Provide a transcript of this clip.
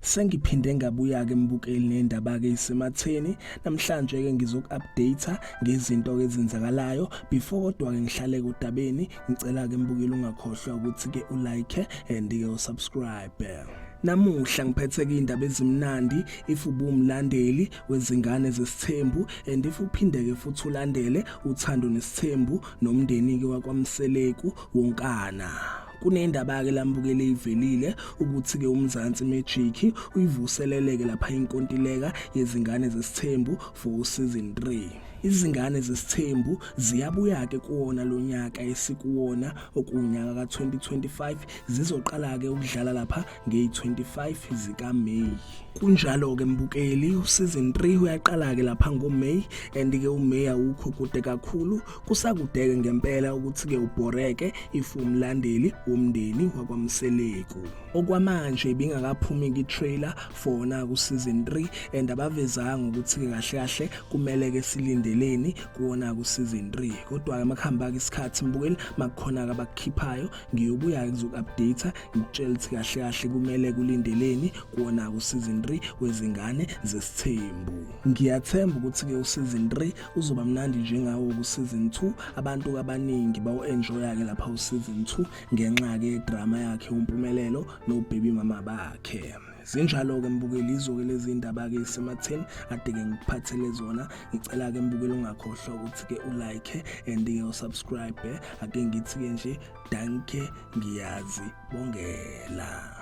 Sengiphinde ngabuya ke mbukeli nendaba ke isematheni namhlanje ke ngizoku-update ngezinto ezenzakalayo before kodwa ke ngihlale kodabeni ngicela ke mbukeli ungakhohlwa ukuthi ke ulike and ke usubscribe. Namuhla ngiphethe ke indaba ezimnandi if ubumlandeli wezingane zesithembu and if uphinde ke futhi ulandele uthando nesithembu nomndeni ke wakwaMseleku wonkana. Kunendaba ke lambukele ivelile ukuthi ke uMzansi Magic uyivuseleleke lapha inkontileka yezingane zesithembu for season 3. Izingane zesithembu ziyabuya ke kuwona lonyaka esikuwona okunyaka ka2025 zizoqala ke ukudlala lapha nge25 zika May. Kunjalo ke mbukeli season 3 uyaqala ke lapha ngoMay and ke uMay awukho kude kakhulu kusakudeke ngempela ukuthi ke ubhoreke if umlandeli womndeni wakwaMseleku. Okwamanje bingakaphumi ke trailer for na ku season 3 and abavezanga ukuthi ke kahle kahle kumele ke silindeleni kuona ku season 3 kodwa ke makhamba ke isikhathi mbukeli makukhona ke abakukhiphayo ngiyobuya ukuzoku-update ngitshela ukuthi kahle kahle kumele kulindeleni kuona ku season 3 wezingane zesithembu. Ngiyathemba ukuthi ke u season 3 uzoba mnandi njengawo ku season 2 abantu abaningi bawo-enjoya ke lapha u season 2 ngenxa ke drama yakhe umpumelelo no baby mama bakhe. Zinjalo ke mbukeli izo-ke lezi indaba ke isematheni ade ke ngikuphathele zona ngicela ke mbukeli ungakhohlwa ukuthi ke ulike and ke usubscribe ake ngithi ke nje danke ngiyazi bongela.